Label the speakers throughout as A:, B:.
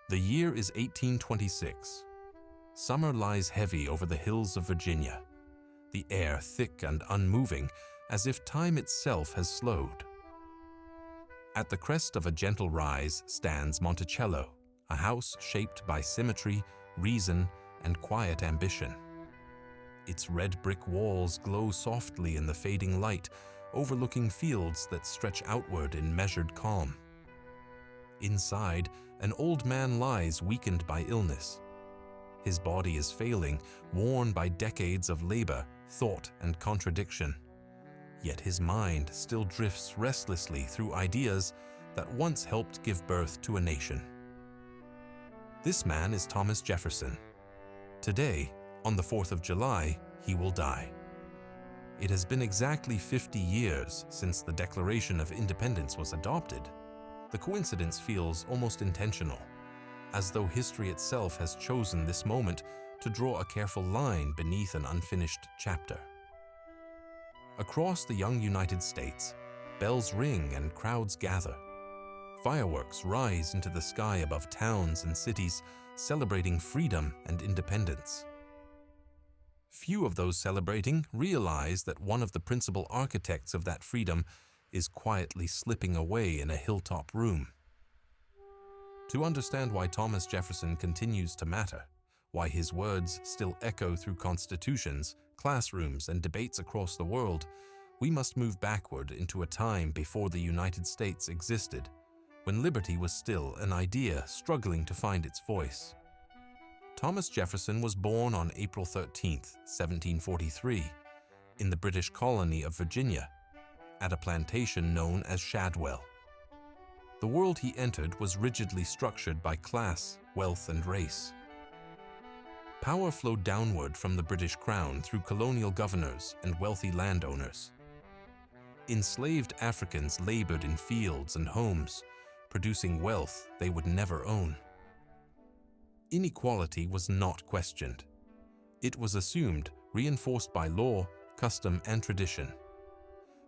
A: The year is 1826. Summer lies heavy over the hills of Virginia, the air thick and unmoving, as if time itself has slowed. At the crest of a gentle rise stands Monticello, a house shaped by symmetry, reason, and quiet ambition. Its red brick walls glow softly in the fading light, overlooking fields that stretch outward in measured calm. Inside, an old man lies weakened by illness. His body is failing, worn by decades of labor, thought, and contradiction. Yet his mind still drifts restlessly through ideas that once helped give birth to a nation. This man is Thomas Jefferson. Today, on the 4th of July, he will die. It has been exactly 50 years since the Declaration of Independence was adopted. The coincidence feels almost intentional, as though history itself has chosen this moment to draw a careful line beneath an unfinished chapter. Across the young United States, bells ring and crowds gather. Fireworks rise into the sky above towns and cities, celebrating freedom and independence. Few of those celebrating realize that one of the principal architects of that freedom is quietly slipping away in a hilltop room. To understand why Thomas Jefferson continues to matter, why his words still echo through constitutions, classrooms, and debates across the world, we must move backward into a time before the United States existed, when liberty was still an idea struggling to find its voice. Thomas Jefferson was born on April 13, 1743, in the British colony of Virginia, at a plantation known as Shadwell. The world he entered was rigidly structured by class, wealth, and race. Power flowed downward from the British Crown through colonial governors and wealthy landowners. Enslaved Africans labored in fields and homes, producing wealth they would never own. Inequality was not questioned. It was assumed, reinforced by law, custom, and tradition.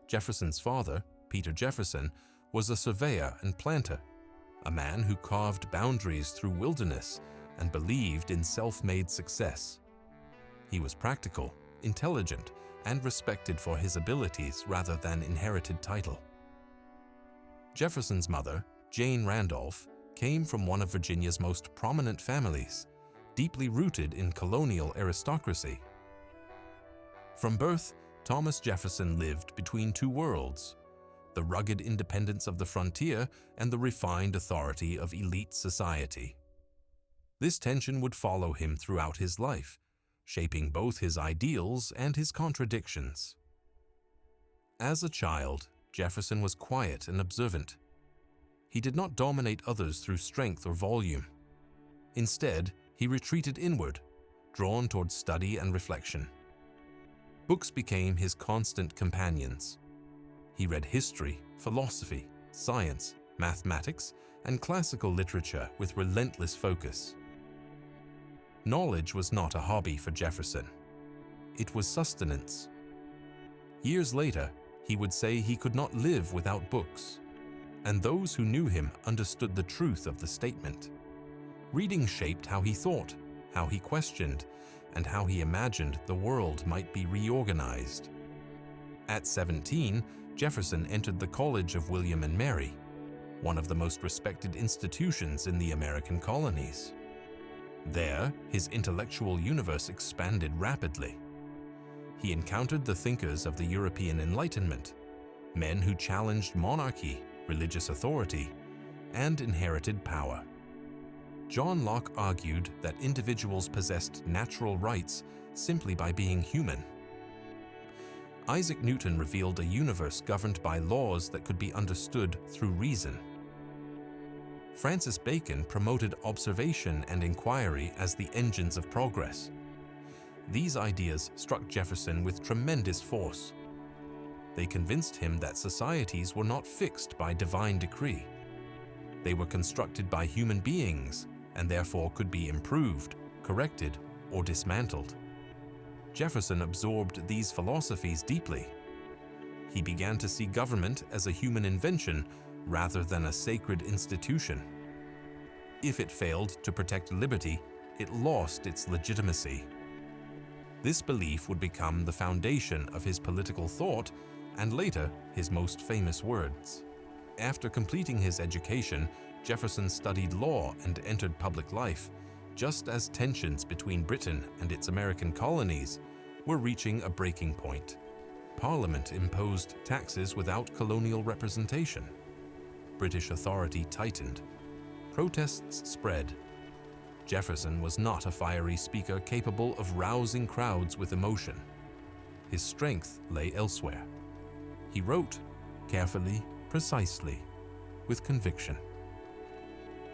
A: Jefferson's father, Peter Jefferson, was a surveyor and planter, a man who carved boundaries through wilderness and believed in self-made success. He was practical, intelligent, and respected for his abilities rather than inherited title. Jefferson's mother, Jane Randolph, came from one of Virginia's most prominent families, deeply rooted in colonial aristocracy. From birth, Thomas Jefferson lived between two worlds, the rugged independence of the frontier and the refined authority of elite society. This tension would follow him throughout his life, shaping both his ideals and his contradictions. As a child, Jefferson was quiet and observant. He did not dominate others through strength or volume. Instead, he retreated inward, drawn toward study and reflection. Books became his constant companions. He read history, philosophy, science, mathematics, and classical literature with relentless focus. Knowledge was not a hobby for Jefferson. It was sustenance. Years later, he would say he could not live without books, and those who knew him understood the truth of the statement. Reading shaped how he thought, how he questioned, and how he imagined the world might be reorganized. At 17, Jefferson entered the College of William and Mary, one of the most respected institutions in the American colonies. There, his intellectual universe expanded rapidly. He encountered the thinkers of the European Enlightenment, men who challenged monarchy, religious authority, and inherited power. John Locke argued that individuals possessed natural rights simply by being human. Isaac Newton revealed a universe governed by laws that could be understood through reason. Francis Bacon promoted observation and inquiry as the engines of progress. These ideas struck Jefferson with tremendous force. They convinced him that societies were not fixed by divine decree. They were constructed by human beings and therefore could be improved, corrected, or dismantled. Jefferson absorbed these philosophies deeply. He began to see government as a human invention rather than a sacred institution. If it failed to protect liberty, it lost its legitimacy. This belief would become the foundation of his political thought and later his most famous words. After completing his education, Jefferson studied law and entered public life, just as tensions between Britain and its American colonies were reaching a breaking point. Parliament imposed taxes without colonial representation. British authority tightened. Protests spread. Jefferson was not a fiery speaker capable of rousing crowds with emotion. His strength lay elsewhere. He wrote carefully, precisely, with conviction.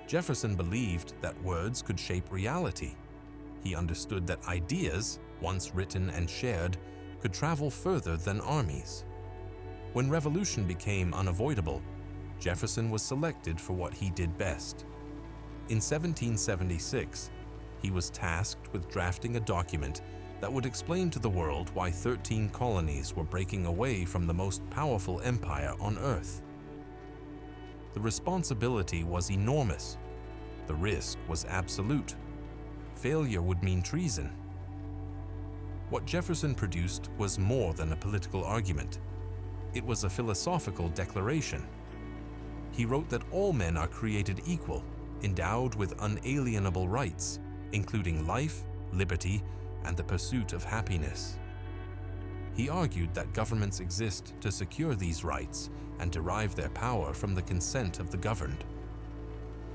A: Jefferson believed that words could shape reality. He understood that ideas, once written and shared, could travel further than armies. When revolution became unavoidable, Jefferson was selected for what he did best. In 1776, he was tasked with drafting a document that would explain to the world why 13 colonies were breaking away from the most powerful empire on earth. The responsibility was enormous. The risk was absolute. Failure would mean treason. What Jefferson produced was more than a political argument. It was a philosophical declaration. He wrote that all men are created equal, endowed with unalienable rights, including life, liberty, and the pursuit of happiness. He argued that governments exist to secure these rights and derive their power from the consent of the governed.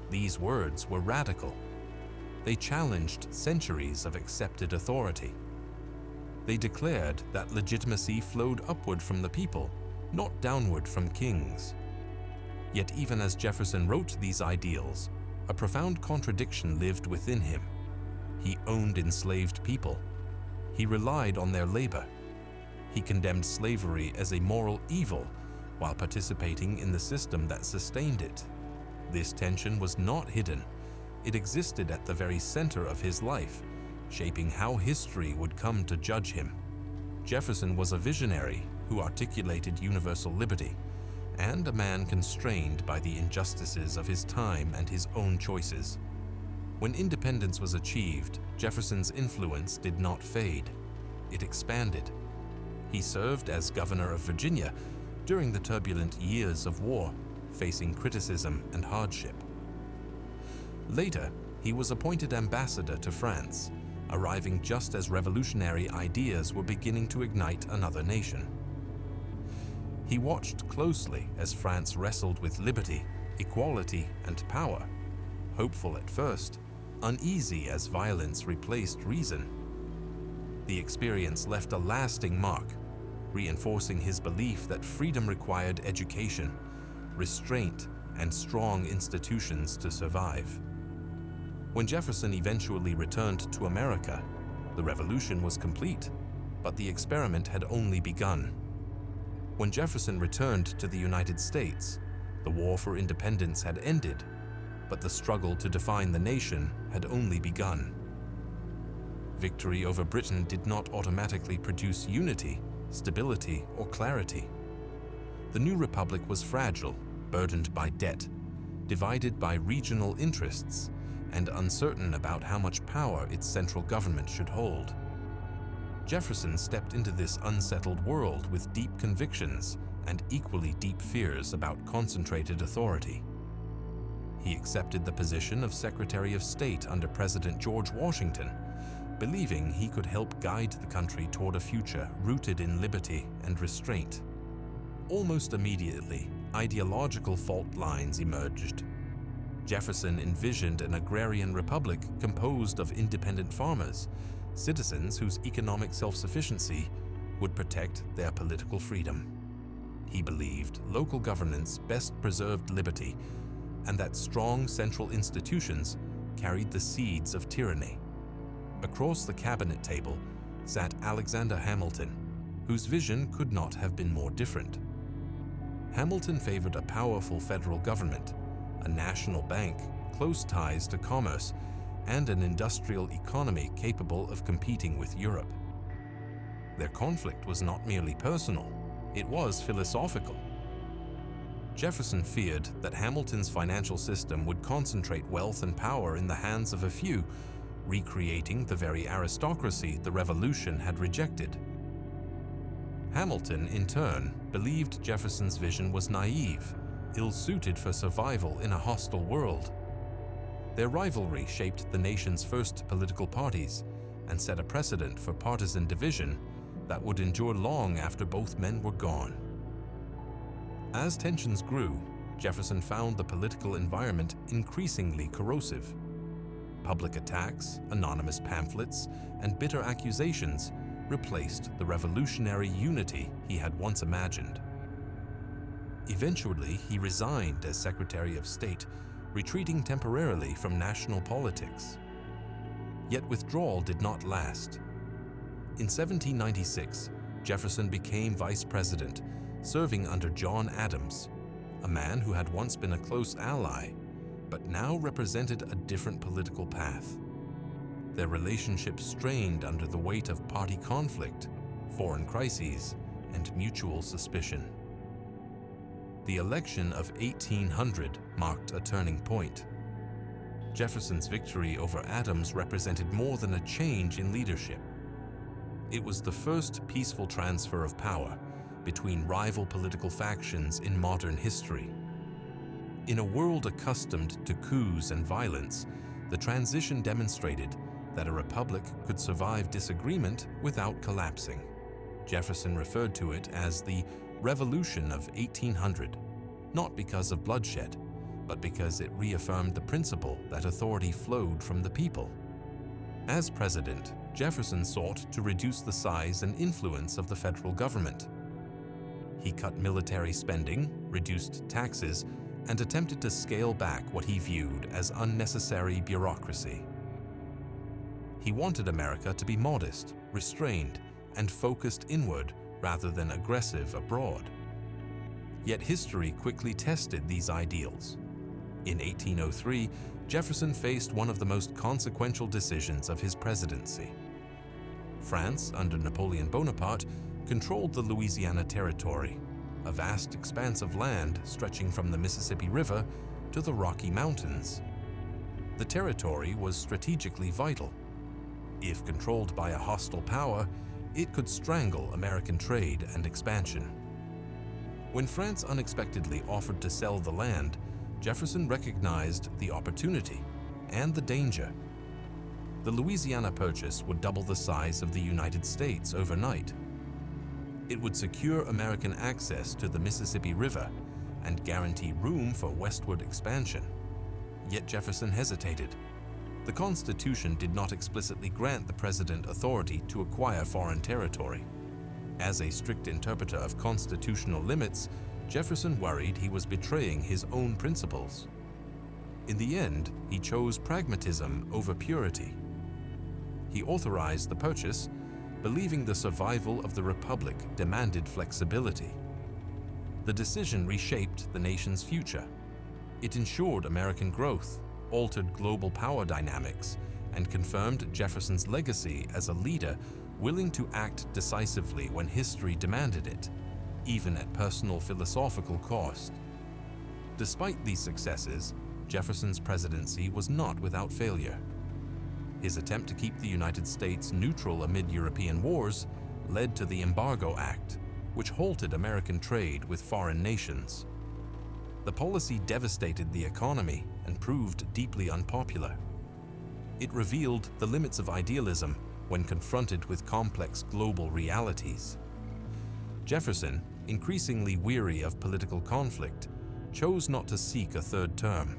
A: These words were radical. They challenged centuries of accepted authority. They declared that legitimacy flowed upward from the people, not downward from kings. Yet even as Jefferson wrote these ideals, a profound contradiction lived within him. He owned enslaved people. He relied on their labor. He condemned slavery as a moral evil while participating in the system that sustained it. This tension was not hidden. It existed at the very center of his life, shaping how history would come to judge him. Jefferson was a visionary who articulated universal liberty, and a man constrained by the injustices of his time and his own choices. When independence was achieved, Jefferson's influence did not fade. It expanded. He served as governor of Virginia during the turbulent years of war, facing criticism and hardship. Later, he was appointed ambassador to France, arriving just as revolutionary ideas were beginning to ignite another nation. He watched closely as France wrestled with liberty, equality, and power. Hopeful at first, uneasy as violence replaced reason. The experience left a lasting mark, reinforcing his belief that freedom required education, restraint, and strong institutions to survive. When Jefferson eventually returned to America, the revolution was complete, but the experiment had only begun. When Jefferson returned to the United States, the war for independence had ended, but the struggle to define the nation had only begun. Victory over Britain did not automatically produce unity, stability, or clarity. The new republic was fragile, burdened by debt, divided by regional interests, and uncertain about how much power its central government should hold. Jefferson stepped into this unsettled world with deep convictions and equally deep fears about concentrated authority. He accepted the position of Secretary of State under President George Washington, believing he could help guide the country toward a future rooted in liberty and restraint. Almost immediately, ideological fault lines emerged. Jefferson envisioned an agrarian republic composed of independent farmers, citizens whose economic self-sufficiency would protect their political freedom. He believed local governance best preserved liberty, and that strong central institutions carried the seeds of tyranny. Across the cabinet table sat Alexander Hamilton, whose vision could not have been more different. Hamilton favored a powerful federal government, a national bank, close ties to commerce, and an industrial economy capable of competing with Europe. Their conflict was not merely personal, it was philosophical. Jefferson feared that Hamilton's financial system would concentrate wealth and power in the hands of a few, recreating the very aristocracy the Revolution had rejected. Hamilton, in turn, believed Jefferson's vision was naive, ill-suited for survival in a hostile world. Their rivalry shaped the nation's first political parties and set a precedent for partisan division that would endure long after both men were gone. As tensions grew, Jefferson found the political environment increasingly corrosive. Public attacks, anonymous pamphlets, and bitter accusations replaced the revolutionary unity he had once imagined. Eventually, he resigned as Secretary of State, retreating temporarily from national politics. Yet withdrawal did not last. In 1796, Jefferson became vice president, serving under John Adams, a man who had once been a close ally, but now represented a different political path. Their relationship strained under the weight of party conflict, foreign crises, and mutual suspicion. The election of 1800 marked a turning point. Jefferson's victory over Adams represented more than a change in leadership. It was the first peaceful transfer of power between rival political factions in modern history. In a world accustomed to coups and violence, the transition demonstrated that a republic could survive disagreement without collapsing. Jefferson referred to it as the Revolution of 1800, not because of bloodshed, but because it reaffirmed the principle that authority flowed from the people. As president, Jefferson sought to reduce the size and influence of the federal government. He cut military spending, reduced taxes, and attempted to scale back what he viewed as unnecessary bureaucracy. He wanted America to be modest, restrained, and focused inward rather than aggressive abroad. Yet history quickly tested these ideals. In 1803, Jefferson faced one of the most consequential decisions of his presidency. France, under Napoleon Bonaparte, controlled the Louisiana Territory, a vast expanse of land stretching from the Mississippi River to the Rocky Mountains. The territory was strategically vital. If controlled by a hostile power, it could strangle American trade and expansion. When France unexpectedly offered to sell the land, Jefferson recognized the opportunity and the danger. The Louisiana Purchase would double the size of the United States overnight. It would secure American access to the Mississippi River and guarantee room for westward expansion. Yet Jefferson hesitated. The Constitution did not explicitly grant the president authority to acquire foreign territory. As a strict interpreter of constitutional limits, Jefferson worried he was betraying his own principles. In the end, he chose pragmatism over purity. He authorized the purchase, believing the survival of the Republic demanded flexibility. The decision reshaped the nation's future. It ensured American growth, altered global power dynamics, and confirmed Jefferson's legacy as a leader willing to act decisively when history demanded it, even at personal philosophical cost. Despite these successes, Jefferson's presidency was not without failure. His attempt to keep the United States neutral amid European wars led to the Embargo Act, which halted American trade with foreign nations. The policy devastated the economy and proved deeply unpopular. It revealed the limits of idealism when confronted with complex global realities. Jefferson, increasingly weary of political conflict, chose not to seek a third term.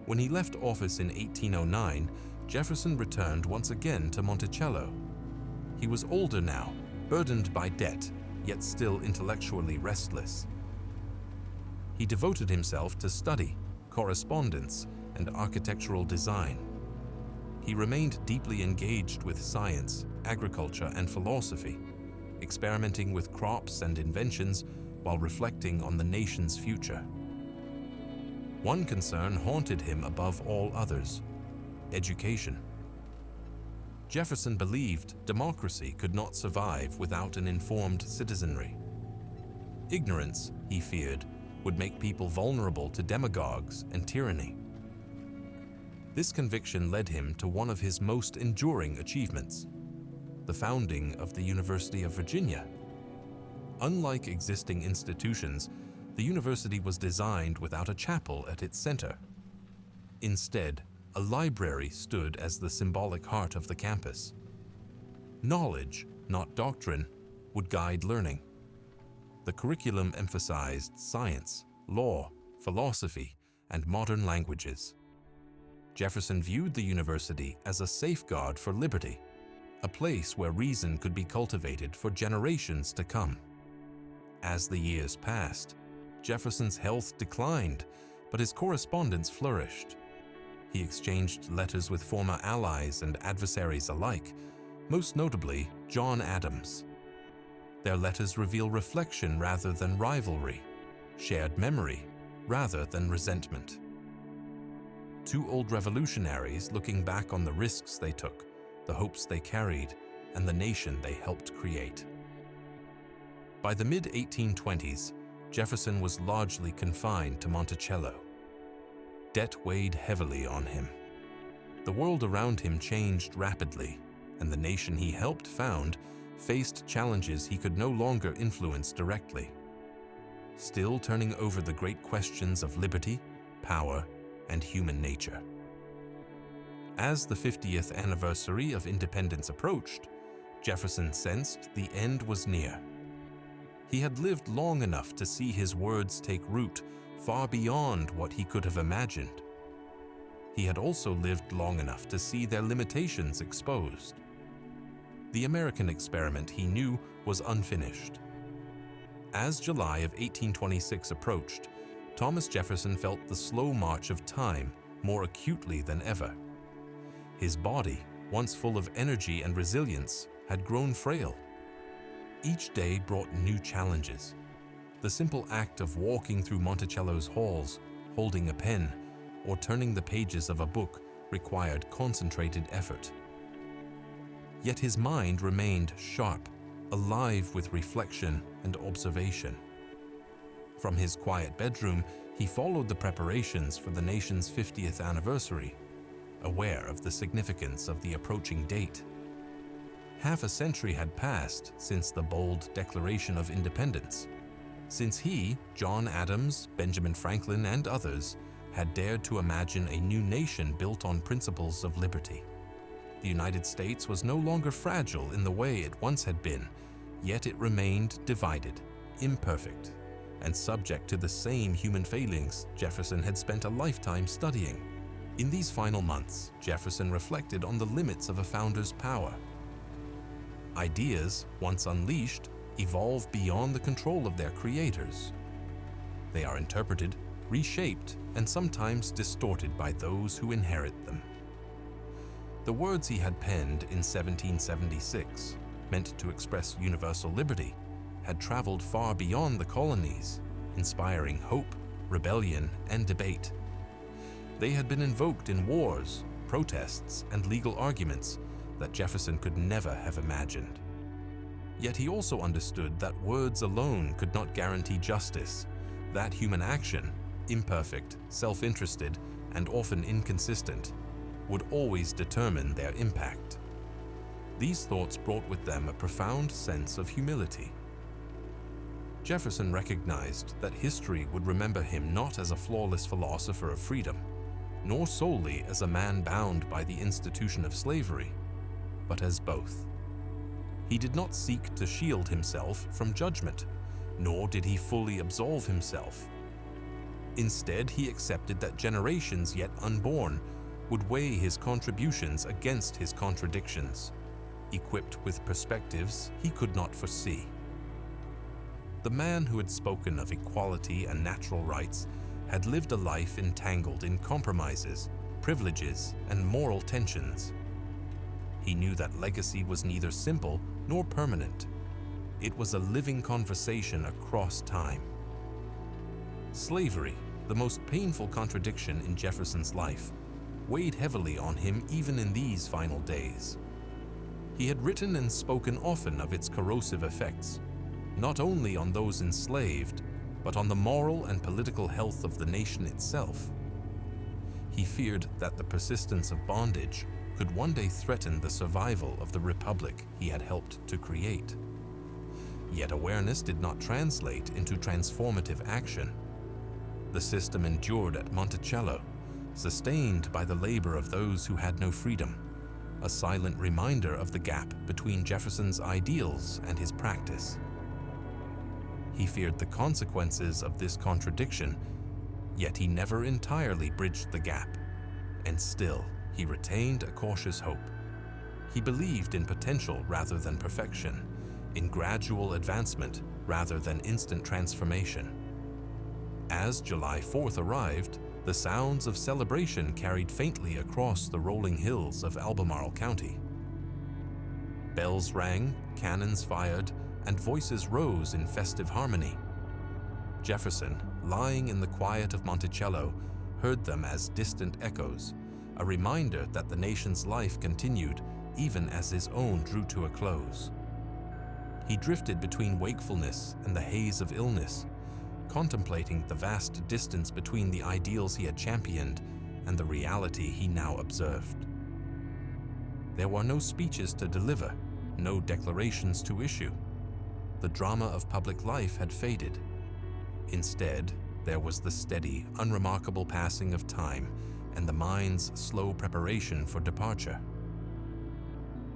A: When he left office in 1809, Jefferson returned once again to Monticello. He was older now, burdened by debt, yet still intellectually restless. He devoted himself to study, correspondence, and architectural design. He remained deeply engaged with science, agriculture, and philosophy, experimenting with crops and inventions while reflecting on the nation's future. One concern haunted him above all others: education. Jefferson believed democracy could not survive without an informed citizenry. Ignorance, he feared, would make people vulnerable to demagogues and tyranny. This conviction led him to one of his most enduring achievements, the founding of the University of Virginia. Unlike existing institutions, the university was designed without a chapel at its center. Instead, a library stood as the symbolic heart of the campus. Knowledge, not doctrine, would guide learning. The curriculum emphasized science, law, philosophy, and modern languages. Jefferson viewed the university as a safeguard for liberty, a place where reason could be cultivated for generations to come. As the years passed, Jefferson's health declined, but his correspondence flourished. He exchanged letters with former allies and adversaries alike, most notably John Adams. Their letters reveal reflection rather than rivalry, shared memory rather than resentment. Two old revolutionaries looking back on the risks they took, the hopes they carried, and the nation they helped create. By the mid-1820s, Jefferson was largely confined to Monticello. Debt weighed heavily on him. The world around him changed rapidly, and the nation he helped found faced challenges he could no longer influence directly. Still turning over the great questions of liberty, power, and human nature. As the 50th anniversary of independence approached, Jefferson sensed the end was near. He had lived long enough to see his words take root far beyond what he could have imagined. He had also lived long enough to see their limitations exposed. The American experiment, he knew, was unfinished. As July of 1826 approached, Thomas Jefferson felt the slow march of time more acutely than ever. His body, once full of energy and resilience, had grown frail. Each day brought new challenges. The simple act of walking through Monticello's halls, holding a pen, or turning the pages of a book required concentrated effort. Yet his mind remained sharp, alive with reflection and observation. From his quiet bedroom, he followed the preparations for the nation's 50th anniversary, aware of the significance of the approaching date. Half a century had passed since the bold Declaration of Independence, since he, John Adams, Benjamin Franklin, and others had dared to imagine a new nation built on principles of liberty. The United States was no longer fragile in the way it once had been, yet it remained divided, imperfect, and subject to the same human failings Jefferson had spent a lifetime studying. In these final months, Jefferson reflected on the limits of a founder's power. Ideas, once unleashed, evolve beyond the control of their creators. They are interpreted, reshaped, and sometimes distorted by those who inherit them. The words he had penned in 1776, meant to express universal liberty, had traveled far beyond the colonies, inspiring hope, rebellion, and debate. They had been invoked in wars, protests, and legal arguments that Jefferson could never have imagined. Yet he also understood that words alone could not guarantee justice, that human action, imperfect, self-interested, and often inconsistent, would always determine their impact. These thoughts brought with them a profound sense of humility. Jefferson recognized that history would remember him not as a flawless philosopher of freedom, nor solely as a man bound by the institution of slavery, but as both. He did not seek to shield himself from judgment, nor did he fully absolve himself. Instead, he accepted that generations yet unborn would weigh his contributions against his contradictions, equipped with perspectives he could not foresee. The man who had spoken of equality and natural rights had lived a life entangled in compromises, privileges, and moral tensions. He knew that legacy was neither simple nor permanent. It was a living conversation across time. Slavery, the most painful contradiction in Jefferson's life, weighed heavily on him even in these final days. He had written and spoken often of its corrosive effects, not only on those enslaved, but on the moral and political health of the nation itself. He feared that the persistence of bondage could one day threaten the survival of the republic he had helped to create. Yet awareness did not translate into transformative action. The system endured at Monticello, sustained by the labor of those who had no freedom, a silent reminder of the gap between Jefferson's ideals and his practice. He feared the consequences of this contradiction, yet he never entirely bridged the gap, and still he retained a cautious hope. He believed in potential rather than perfection, in gradual advancement rather than instant transformation. As July 4th arrived, the sounds of celebration carried faintly across the rolling hills of Albemarle County. Bells rang, cannons fired, and voices rose in festive harmony. Jefferson, lying in the quiet of Monticello, heard them as distant echoes, a reminder that the nation's life continued even as his own drew to a close. He drifted between wakefulness and the haze of illness, contemplating the vast distance between the ideals he had championed and the reality he now observed. There were no speeches to deliver, no declarations to issue. The drama of public life had faded. Instead, there was the steady, unremarkable passing of time and the mind's slow preparation for departure.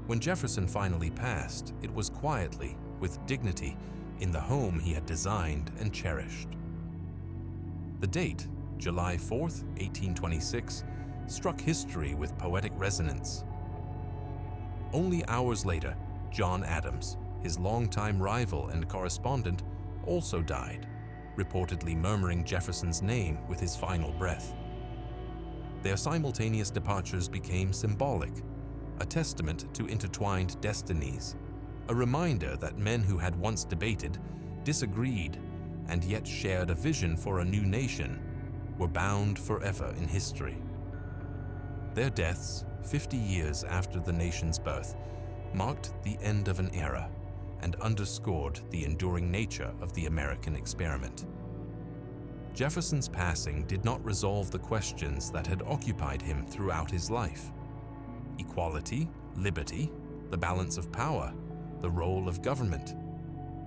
A: When Jefferson finally passed, it was quietly, with dignity, in the home he had designed and cherished. The date, July 4th, 1826, struck history with poetic resonance. Only hours later, John Adams, his longtime rival and correspondent, also died, reportedly murmuring Jefferson's name with his final breath. Their simultaneous departures became symbolic, a testament to intertwined destinies, a reminder that men who had once debated, disagreed, and yet shared a vision for a new nation were bound forever in history. Their deaths, 50 years after the nation's birth, marked the end of an era and underscored the enduring nature of the American experiment. Jefferson's passing did not resolve the questions that had occupied him throughout his life. Equality, liberty, the balance of power, the role of government.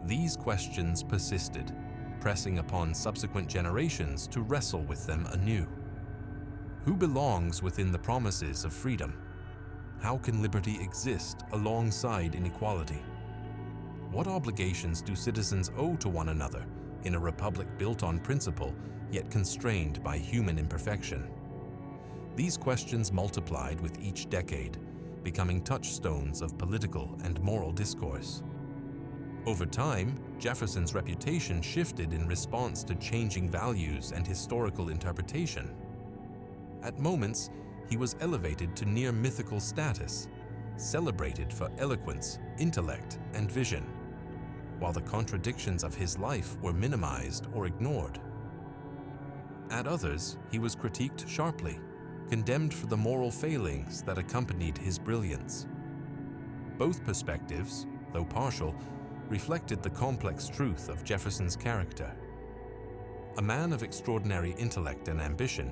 A: These questions persisted, pressing upon subsequent generations to wrestle with them anew. Who belongs within the promises of freedom? How can liberty exist alongside inequality? What obligations do citizens owe to one another in a republic built on principle, yet constrained by human imperfection? These questions multiplied with each decade, becoming touchstones of political and moral discourse. Over time, Jefferson's reputation shifted in response to changing values and historical interpretation. At moments, he was elevated to near mythical status, celebrated for eloquence, intellect, and vision, while the contradictions of his life were minimized or ignored. At others, he was critiqued sharply, condemned for the moral failings that accompanied his brilliance. Both perspectives, though partial, reflected the complex truth of Jefferson's character. A man of extraordinary intellect and ambition,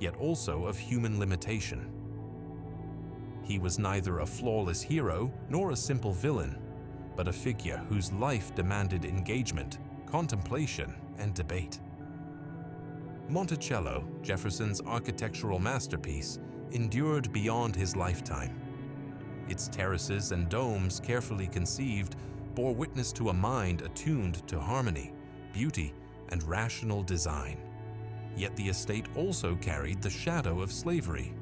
A: yet also of human limitation. He was neither a flawless hero nor a simple villain, but a figure whose life demanded engagement, contemplation, and debate. Monticello, Jefferson's architectural masterpiece, endured beyond his lifetime. Its terraces and domes, carefully conceived, bore witness to a mind attuned to harmony, beauty, and rational design. Yet the estate also carried the shadow of slavery,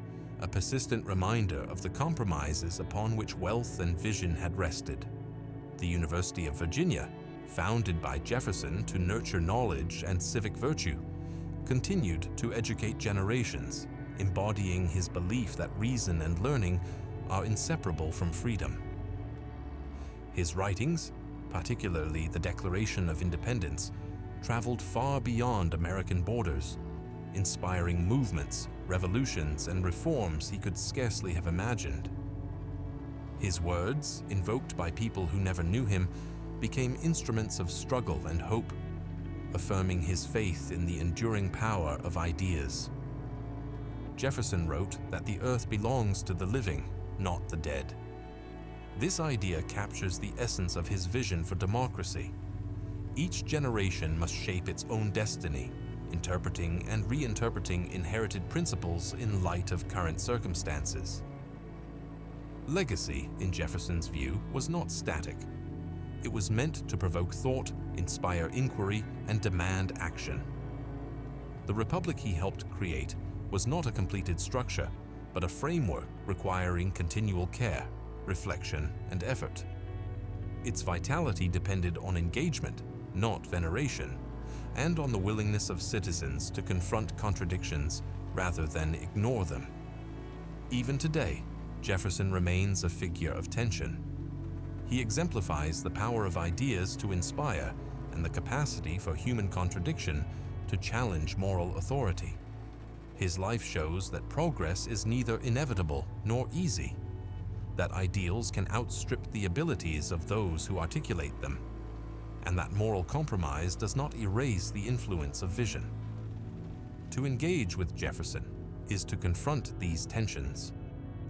A: a persistent reminder of the compromises upon which wealth and vision had rested. The University of Virginia, founded by Jefferson to nurture knowledge and civic virtue, continued to educate generations, embodying his belief that reason and learning are inseparable from freedom. His writings, particularly the Declaration of Independence, traveled far beyond American borders, inspiring movements, revolutions, and reforms he could scarcely have imagined. His words, invoked by people who never knew him, became instruments of struggle and hope, affirming his faith in the enduring power of ideas. Jefferson wrote that the earth belongs to the living, not the dead. This idea captures the essence of his vision for democracy. Each generation must shape its own destiny, interpreting and reinterpreting inherited principles in light of current circumstances. Legacy, in Jefferson's view, was not static. It was meant to provoke thought, inspire inquiry, and demand action. The republic he helped create was not a completed structure, but a framework requiring continual care, reflection, and effort. Its vitality depended on engagement, not veneration, and on the willingness of citizens to confront contradictions rather than ignore them. Even today, Jefferson remains a figure of tension. He exemplifies the power of ideas to inspire and the capacity for human contradiction to challenge moral authority. His life shows that progress is neither inevitable nor easy, that ideals can outstrip the abilities of those who articulate them, and that moral compromise does not erase the influence of vision. To engage with Jefferson is to confront these tensions,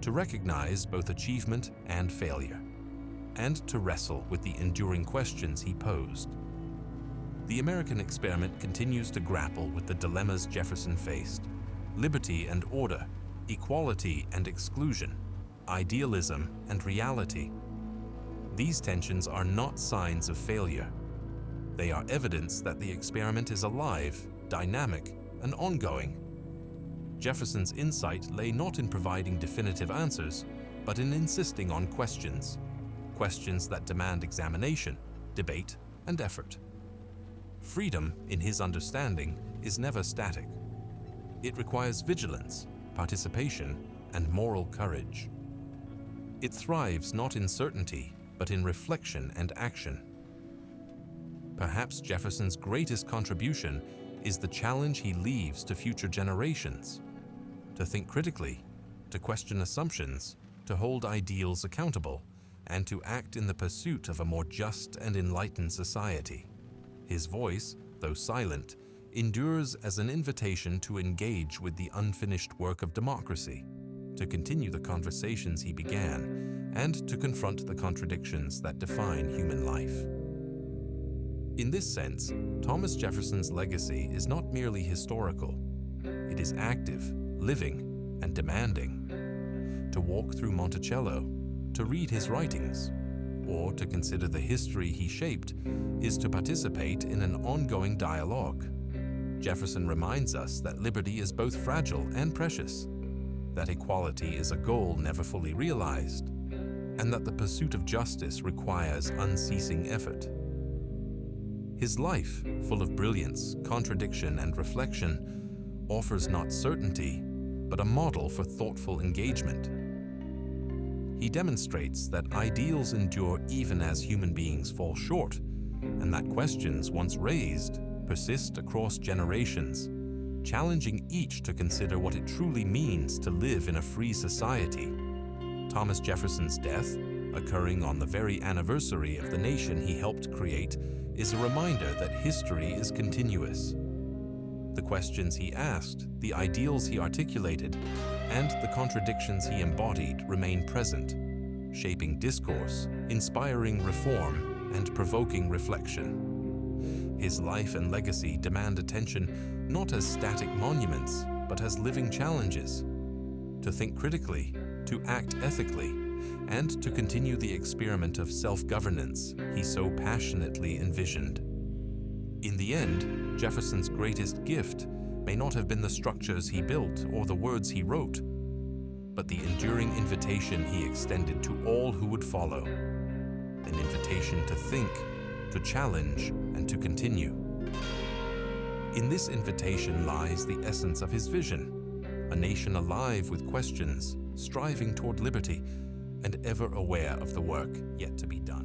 A: to recognize both achievement and failure, and to wrestle with the enduring questions he posed. The American experiment continues to grapple with the dilemmas Jefferson faced: liberty and order, equality and exclusion, idealism and reality. These tensions are not signs of failure. They are evidence that the experiment is alive, dynamic, and ongoing. Jefferson's insight lay not in providing definitive answers, but in insisting on questions that demand examination, debate, and effort. Freedom, in his understanding, is never static. It requires vigilance, participation, and moral courage. It thrives not in certainty, but in reflection and action. Perhaps Jefferson's greatest contribution is the challenge he leaves to future generations: to think critically, to question assumptions, to hold ideals accountable, and to act in the pursuit of a more just and enlightened society. His voice, though silent, endures as an invitation to engage with the unfinished work of democracy, to continue the conversations he began, and to confront the contradictions that define human life. In this sense, Thomas Jefferson's legacy is not merely historical. It is active, living, and demanding. To walk through Monticello, to read his writings, or to consider the history he shaped, is to participate in an ongoing dialogue. Jefferson reminds us that liberty is both fragile and precious, that equality is a goal never fully realized, and that the pursuit of justice requires unceasing effort. His life, full of brilliance, contradiction, and reflection, offers not certainty, but a model for thoughtful engagement. He demonstrates that ideals endure even as human beings fall short, and that questions once raised persist across generations, challenging each to consider what it truly means to live in a free society. Thomas Jefferson's death, occurring on the very anniversary of the nation he helped create, is a reminder that history is continuous. The questions he asked, the ideals he articulated, and the contradictions he embodied remain present, shaping discourse, inspiring reform, and provoking reflection. His life and legacy demand attention not as static monuments, but as living challenges: to think critically, to act ethically, and to continue the experiment of self-governance he so passionately envisioned. In the end, Jefferson's greatest gift may not have been the structures he built or the words he wrote, but the enduring invitation he extended to all who would follow, an invitation to think, to challenge, and to continue. In this invitation lies the essence of his vision: a nation alive with questions, striving toward liberty, and ever aware of the work yet to be done.